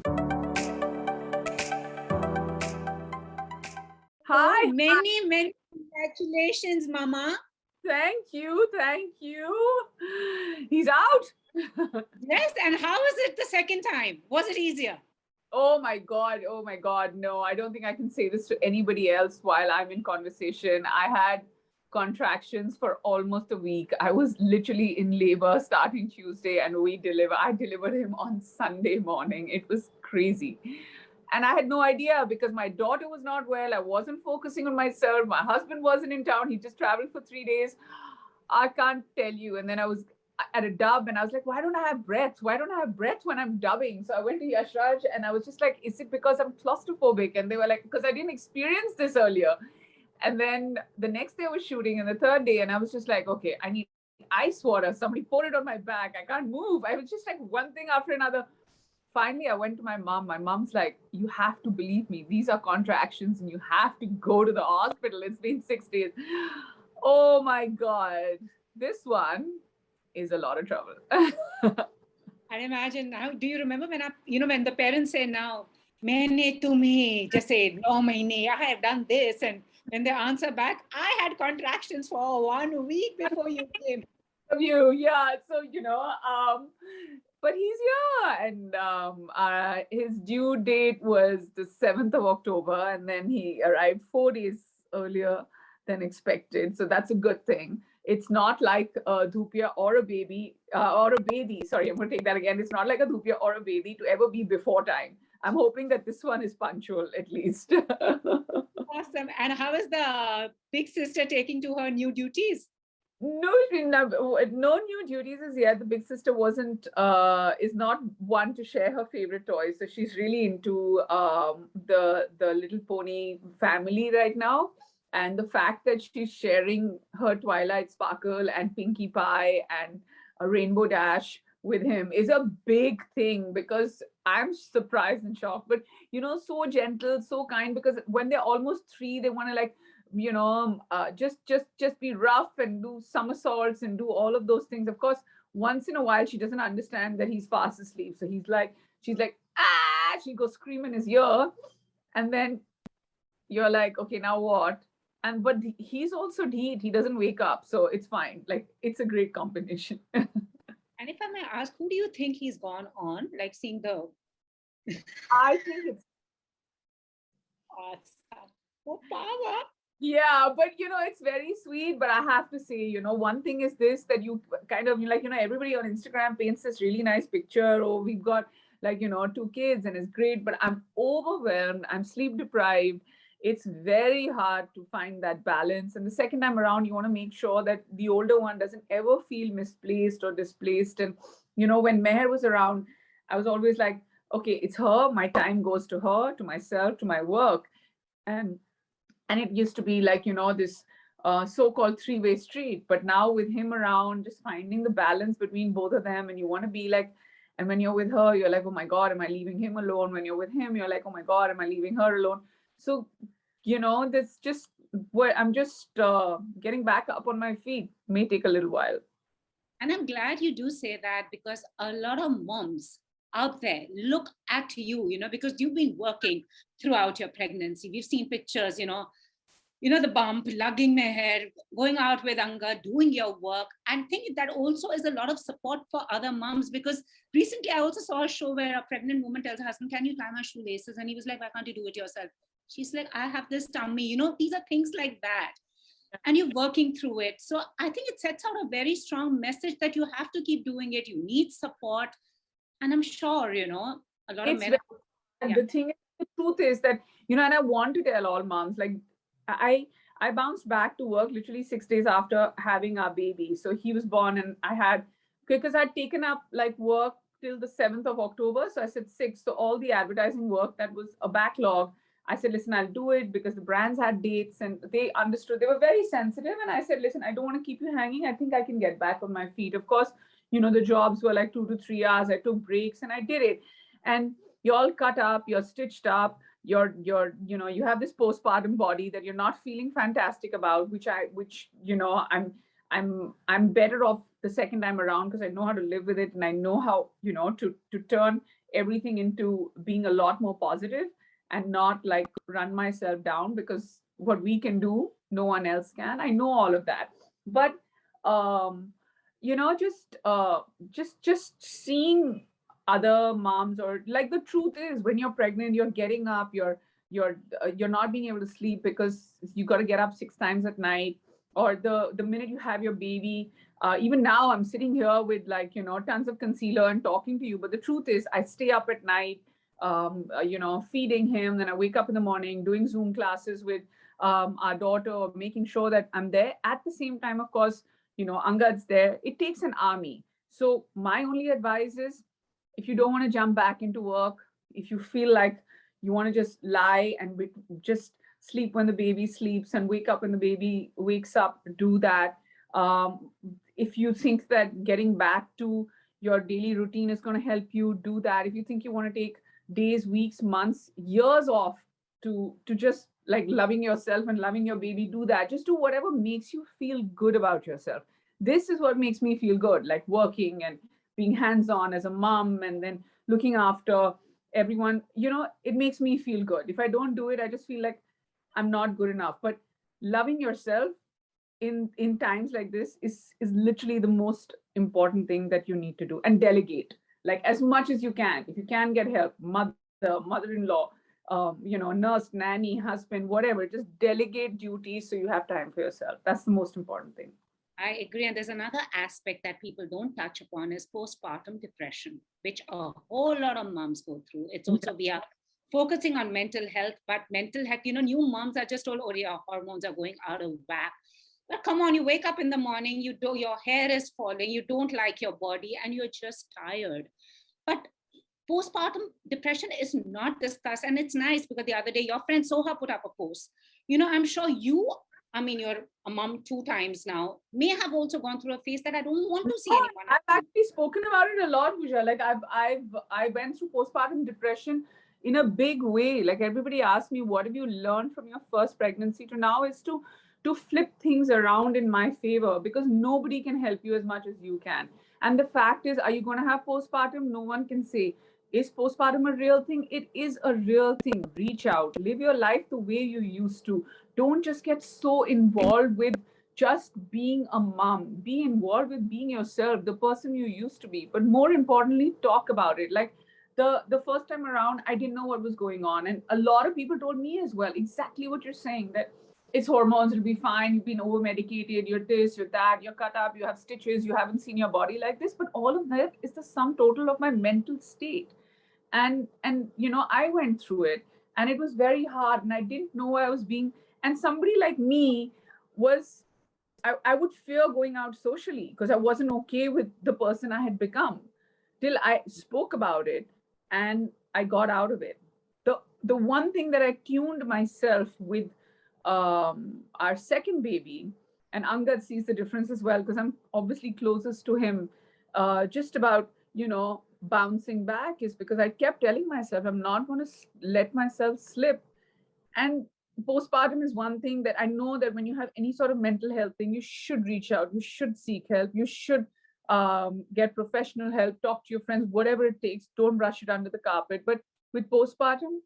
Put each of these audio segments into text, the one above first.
Hi. Oh, many congratulations, Mama. Thank you. Thank you. He's out. Yes, and how was it the second time? Was it easier? Oh my God. Oh my God. No, I don't think I can say this to anybody else while I'm in conversation. I had contractions for almost a week. I was literally in labor starting Tuesday, and I delivered him on Sunday morning. It was crazy. And I had no idea because my daughter was not well. I wasn't focusing on myself. My husband wasn't in town. He just traveled for 3 days. I can't tell you. And then I was at a dub and I was like, why don't I have breath? Why don't I have breath when I'm dubbing? So I went to Yashraj and I was just like, is it because I'm claustrophobic? And they were like, because I didn't experience this earlier. And then the next day I was shooting, and the third day, and I was just like, okay, I need ice water. Somebody pour it on my back. I can't move. I was just like one thing after another. Finally, I went to my mom. My mom's like, you have to believe me. These are contractions and you have to go to the hospital. It's been 6 days. Oh my God. This one is a lot of trouble. I imagine now. Do you remember when the parents say now, "Maine tumhe jaise 9 mahine, I have done this," and when they answer back, "I had contractions for 1 week before you came." Of you, yeah. So but he's here, and his due date was the 7th of October, and then he arrived 4 days earlier than expected. So that's a good thing. It's not like a Dhupia or a baby or a baby. Sorry, I'm going to take that again. It's not like a Dhupia or a baby to ever be before time. I'm hoping that this one is punctual at least. Awesome. And how is the big sister taking to her new duties? No, no new duties as yet. The big sister wasn't is not one to share her favorite toys, so she's really into the Little Pony family right now. And the fact that she's sharing her Twilight Sparkle and Pinkie Pie and a Rainbow Dash with him is a big thing, because I'm surprised and shocked. But so gentle, so kind, because when they're almost 3, they want to like just be rough and do somersaults and do all of those things. Of course, once in a while she doesn't understand that he's fast asleep, so she's like, ah, she goes scream in his ear, and then you're like, okay, now what? And but he's also deed, he doesn't wake up, so it's fine. Like, it's a great combination. And if I may ask, who do you think he's gone on? Like seeing the I think it's awesome. Oh, power. Yeah, but it's very sweet. But I have to say, one thing is this, that you kind of like, everybody on Instagram paints this really nice picture. Oh, we've got like, 2 kids and it's great, but I'm overwhelmed. I'm sleep deprived. It's very hard to find that balance. And the second time around, you want to make sure that the older one doesn't ever feel misplaced or displaced. And, when Mehr was around, I was always like, okay, it's her. My time goes to her, to myself, to my work. And it used to be like this so-called three-way street, but now with him around, just finding the balance between both of them. And you want to be like, and when you're with her, you're like, oh my God, am I leaving him alone? When you're with him, you're like, oh my God, am I leaving her alone? So that's just what I'm just getting back up on my feet. May take a little while. And I'm glad you do say that, because a lot of moms out there look at you, because you've been working throughout your pregnancy. We've seen pictures, the bump, lugging Mehr, going out with Anga, doing your work. And think that also is a lot of support for other moms, because recently I also saw a show where a pregnant woman tells her husband, can you tie my shoelaces? And he was like, why can't you do it yourself? She's like, I have this tummy. These are things like that. And you're working through it. So I think it sets out a very strong message that you have to keep doing it. You need support. And I'm sure, a lot of It's men. very, Yeah. the thing is, the truth is that, and I want to tell all moms, like, I bounced back to work literally 6 days after having our baby. So he was born, and because I'd taken up like work till the 7th of October. So I said 6. So all the advertising work that was a backlog, I said, listen, I'll do it, because the brands had dates and they understood. They were very sensitive. And I said, listen, I don't want to keep you hanging. I think I can get back on my feet. Of course, the jobs were like 2 to 3 hours. I took breaks and I did it. And you're all cut up, you're stitched up, you have this postpartum body that you're not feeling fantastic about, which I'm better off the second time around, because I know how to live with it, and I know how to turn everything into being a lot more positive and not like run myself down, because what we can do, no one else can. I know all of that. But um, just seeing other moms, or like, the truth is, when you're pregnant, you're getting up, you're not being able to sleep because you got to get up 6 times at night, or the minute you have your baby. Even now I'm sitting here with, like, tons of concealer and talking to you, but the truth is I stay up at night, feeding him. Then I wake up in the morning doing Zoom classes with our daughter, making sure that I'm there. At the same time, of course, Angad's there. It takes an army. So my only advice is, if you don't want to jump back into work, if you feel like you want to just lie and just sleep when the baby sleeps and wake up when the baby wakes up, do that. If you think that getting back to your daily routine is going to help you, do that. If you think you want to take days, weeks, months, years off to just like loving yourself and loving your baby, do that. Just do whatever makes you feel good about yourself. This is what makes me feel good, like working and being hands on as a mom, and then looking after everyone. It makes me feel good. If I don't do it, I just feel like I'm not good enough. But loving yourself in times like this is literally the most important thing that you need to do. And delegate, like, as much as you can. If you can get help, mother-in-law, nurse, nanny, husband, whatever, just delegate duties so you have time for yourself. That's the most important thing. I agree. And there's another aspect that people don't touch upon is postpartum depression, which a whole lot of moms go through. It's also, we are focusing on mental health, but mental health, new moms are just told, oh, your hormones are going out of whack. But come on, you wake up in the morning, your hair is falling, you don't like your body, and you're just tired. But postpartum depression is not discussed. And it's nice because the other day, your friend Soha put up a post. I'm sure you're a mom 2 times now, may have also gone through a phase that I don't want to see anyone. I've actually spoken about it a lot, Pooja. Like, I went through postpartum depression in a big way. Like, everybody asked me, what have you learned from your first pregnancy to now? Is to flip things around in my favor, because nobody can help you as much as you can. And the fact is, are you going to have postpartum? No one can say. Is postpartum a real thing? It is a real thing. Reach out, live your life the way you used to. Don't just get so involved with just being a mom. Be involved with being yourself, the person you used to be. But more importantly, talk about it. Like, the first time around, I didn't know what was going on, and a lot of people told me as well exactly what you're saying, that it's hormones, it'll be fine, you've been over medicated, you're this, you're that, you're cut up, you have stitches, you haven't seen your body like this. But all of that is the sum total of my mental state. And I went through it, and it was very hard, and I didn't know I was being. And somebody like me was, I would fear going out socially because I wasn't okay with the person I had become, till I spoke about it and I got out of it. The one thing that I tuned myself with our second baby, and Angad sees the difference as well because I'm obviously closest to him, just about, bouncing back, is because I kept telling myself I'm not going to let myself slip. And postpartum is one thing that I know, that when you have any sort of mental health thing, you should reach out, you should seek help, you should get professional help, talk to your friends, whatever it takes. Don't brush it under the carpet. But with postpartum,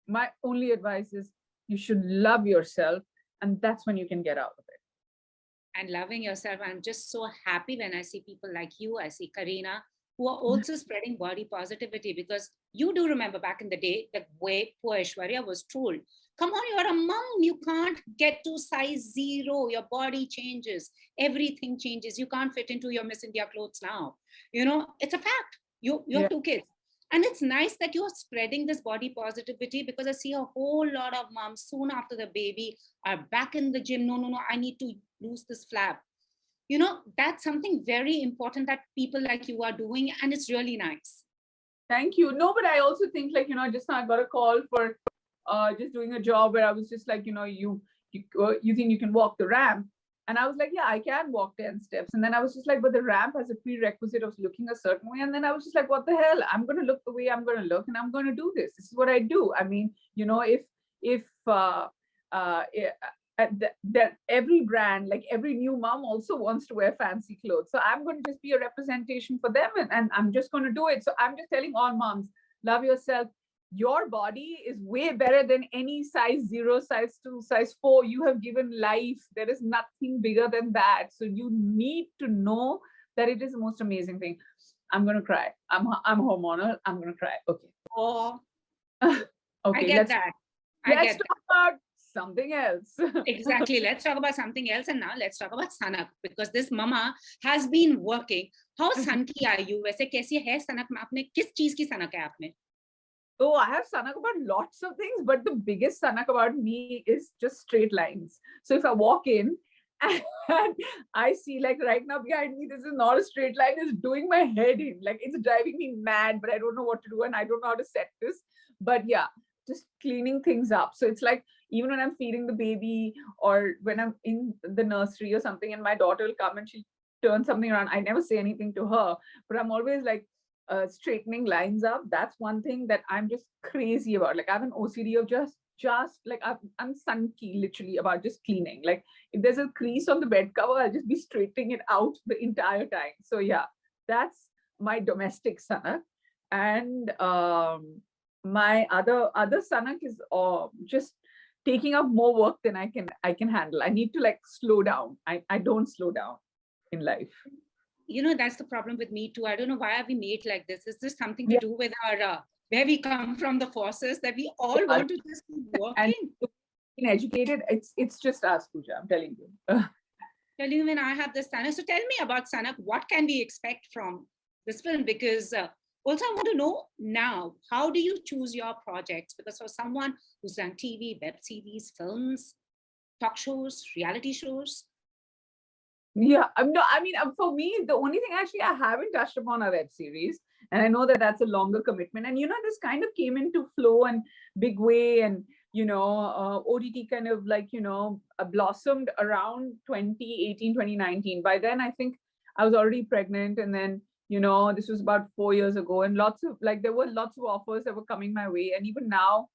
my only advice is you should love yourself, and that's when you can get out of it. And loving yourself, I'm just so happy when I see people like you, I see Karina, who are also spreading body positivity, because you do remember back in the day, the way poor Aishwarya was told, come on, you're a mom, you can't get to size 0, your body changes, everything changes, you can't fit into your Miss India clothes now. It's a fact. You have 2 kids. And it's nice that you're spreading this body positivity, because I see a whole lot of moms soon after the baby are back in the gym. No, I need to lose this flap. That's something very important that people like you are doing, and it's really nice. Thank you. No, but I also think, like, just now I got a call for just doing a job where I was just like, you think you can walk the ramp? And I was like, yeah, I can walk 10 steps. And then I was just like, but the ramp has a prerequisite of looking a certain way. And then I was just like, what the hell? I'm going to look the way I'm going to look, and I'm going to do this. This is what I do. I mean, if that every brand, like every new mom also wants to wear fancy clothes. So I'm going to just be a representation for them, and I'm just going to do it. So I'm just telling all moms, love yourself. Your body is way better than any size 0, size 2, size 4 you have given life. There is nothing bigger than that. So you need to know that it is the most amazing thing. I'm gonna cry. I'm hormonal. I'm gonna cry. Okay. Oh, I Okay. get that. I Let's get that. talk about something else. Exactly. Let's talk about something else. And now let's talk about Sanak, because this mama has been working. How sunky are you? वैसे कैसी है सनक में? आपने किस चीज की सनक है आपने? Oh, I have Sanak about lots of things, but the biggest Sanak about me is just straight lines. So if I walk in and I see, like right now behind me, this is not a straight line, it's doing my head in. Like it's driving me mad, but I don't know what to do and I don't know how to set this. But yeah, just cleaning things up. So it's like even when I'm feeding the baby or when I'm in the nursery or something and my daughter will come and she'll turn something around, I never say anything to her, but I'm always like, straightening lines up. That's one thing that I'm just crazy about. Like I have an OCD of just like I'm sunky literally about just cleaning. Like if there's a crease on the bed cover, I'll just be straightening it out the entire time. So yeah, that's my domestic Sanak. And my other Sanak is just taking up more work than I can handle. I need to like slow down. I don't slow down in life. You know, that's the problem with me too. I don't know, why are we made like this? Is this something to Yeah. do with our where we come from, the forces, that we all want to just keep And working? being educated, it's just us, Pooja. I'm telling you. Telling you, when I have this Sanak. So tell me about Sanak. What can we expect from this film? Because also I want to know now, how do you choose your projects? Because for someone who's done TV, web series, films, talk shows, reality shows. Yeah, I mean, for me, the only thing actually I haven't touched upon are web series, and I know that that's a longer commitment. And this kind of came into flow and big way, and OTT kind of like blossomed around 2018, 2019. By then, I think I was already pregnant, and then this was about 4 years ago, and there were lots of offers that were coming my way, and even now,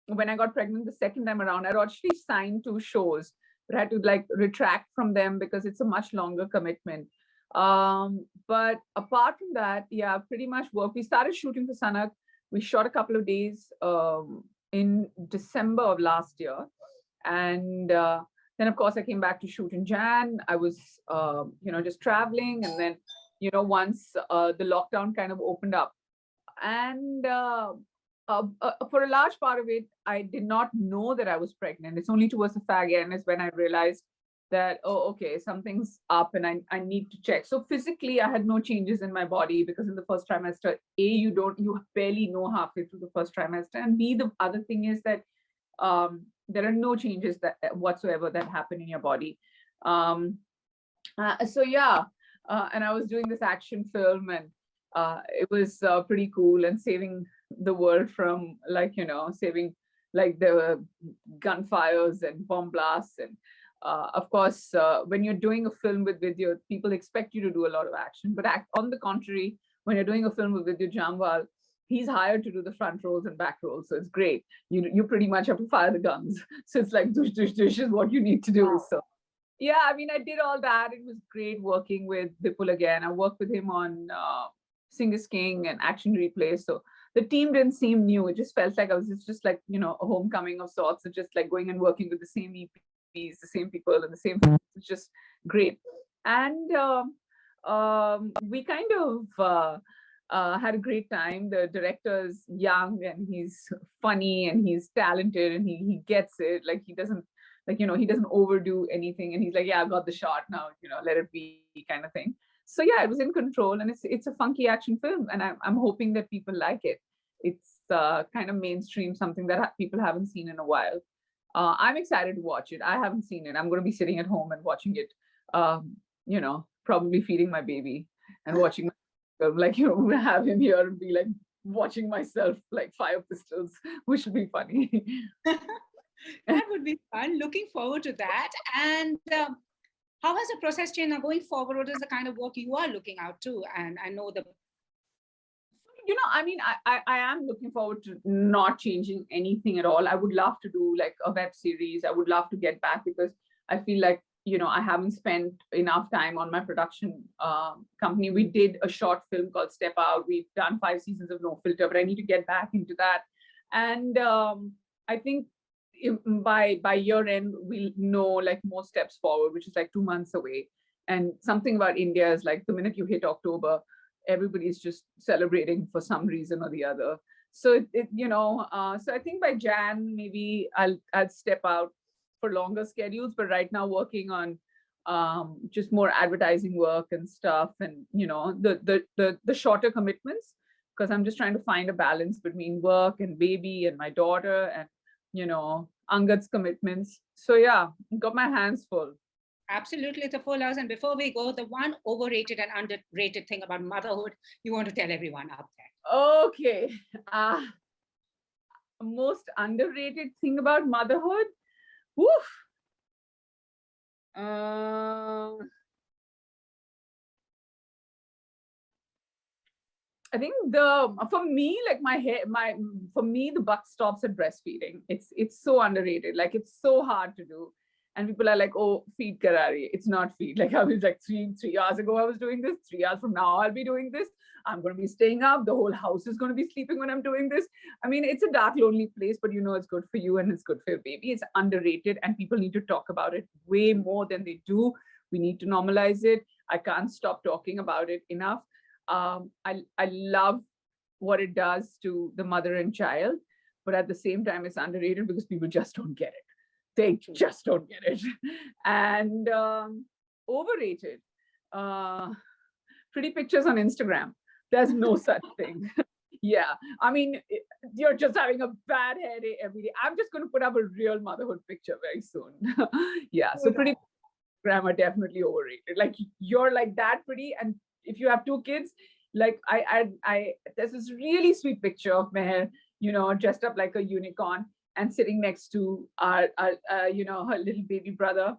when I got pregnant the second time around, I'd actually signed 2 shows. But I had to like retract from them because it's a much longer commitment. But apart from that, yeah, pretty much work. We started shooting for Sanak. We shot a couple of days in December of last year. And then, of course, I came back to shoot in Jan. I was, just traveling. And then, once the lockdown kind of opened up. And for a large part of it, I did not know that I was pregnant. It's only towards the fag end is when I realized that, oh, okay, something's up and I need to check. So physically, I had no changes in my body because in the first trimester, A, you barely know halfway through the first trimester. And B, the other thing is that there are no changes that whatsoever that happen in your body. So yeah, and I was doing this action film and it was pretty cool and saving the world from saving like the gunfires and bomb blasts. And of course, when you're doing a film with Vidyut, people expect you to do a lot of action. But on the contrary, when you're doing a film with Vidyut Jammwal, he's hired to do the front roles and back roles. So it's great. You pretty much have to fire the guns. So it's like, dush, dush, dush is what you need to do. Wow. So yeah, I mean, I did all that. It was great working with Vipul again. I worked with him on Sing is King and Action Replay. So the team didn't seem new. It just felt like I was just like, a homecoming of sorts. It's just like going and working with the same EPs, the same people and the same, it's just great. And we kind of had a great time. The director is young and he's funny and he's talented and he gets it. Like he doesn't he doesn't overdo anything. And he's like, yeah, I got the shot now, let it be kind of thing. So yeah, it was in control and it's a funky action film. And I'm hoping that people like it. It's kind of mainstream, something that people haven't seen in a while. I'm excited to watch it. I haven't seen it. I'm going to be sitting at home and watching it, probably feeding my baby and watching myself, like, have him here and be like watching myself like fire pistols, which would be funny. That would be fun. Looking forward to that. And how has the process changed now going forward? What is the kind of work you are looking out to? And I know I mean, I am looking forward to not changing anything at all. I would love to do like a web series. I would love to get back because I feel like I haven't spent enough time on my production company. We did a short film called Step Out. We've done 5 seasons of No Filter, but I need to get back into that. And I think by year end, we'll know like more steps forward, which is like 2 months away. And something about India is like the minute you hit October, everybody's just celebrating for some reason or the other. So so I think by Jan, maybe I'll step out for longer schedules, but right now working on just more advertising work and stuff, and the shorter commitments, because I'm just trying to find a balance between work and baby and my daughter and Angad's commitments. So yeah, got my hands full. Absolutely, it's a full house. And before we go, the one overrated and underrated thing about motherhood you want to tell everyone out there. Okay. Most underrated thing about motherhood? Woof. I think for me, like for me, the buck stops at breastfeeding. It's so underrated. Like it's so hard to do. And people are like, oh, feed karari. It's not feed. Like I was like three hours ago, I was doing this. 3 hours from now, I'll be doing this. I'm going to be staying up. The whole house is going to be sleeping when I'm doing this. I mean, it's a dark, lonely place, but it's good for you and it's good for your baby. It's underrated and people need to talk about it way more than they do. We need to normalize it. I can't stop talking about it enough. I love what it does to the mother and child, but at the same time, it's underrated because people just don't get it. They just don't get it. And overrated. Pretty pictures on Instagram. There's no such thing. Yeah. I mean, you're just having a bad hair day every day. I'm just going to put up a real motherhood picture very soon. Yeah. So pretty Instagram are definitely overrated. Like you're like that pretty. And if you have 2 kids, like there's this really sweet picture of Mehr, dressed up like a unicorn and sitting next to our her little baby brother.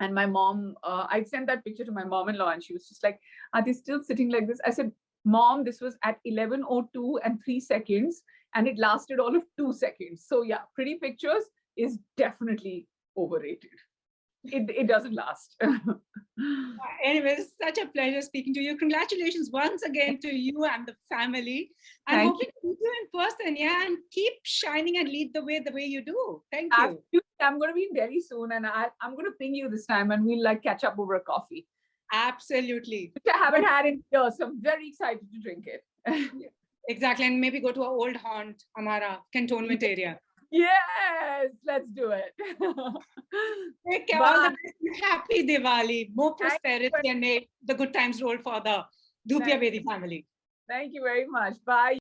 And my mom, I sent that picture to my mom-in-law and she was just like, are they still sitting like this? I said, Mom, this was at 11:02 and 3 seconds and it lasted all of 2 seconds. So yeah, pretty pictures is definitely overrated. It doesn't last. Anyway, it's such a pleasure speaking to you. Congratulations once again to you and the family. I'm hoping to meet you in person, yeah, and keep shining and lead the way you do. Thank you. Absolutely. I'm going to be in Delhi soon and I'm going to ping you this time and we'll like catch up over a coffee. Absolutely. Which I haven't had in years, so I'm very excited to drink it. Exactly, and maybe go to our old haunt, Amara cantonment area. Yes, let's do it. Take care. All the best. Happy Diwali. More prosperity and may the good times roll for the Dhupia Bedi family. Thank you very much. Bye.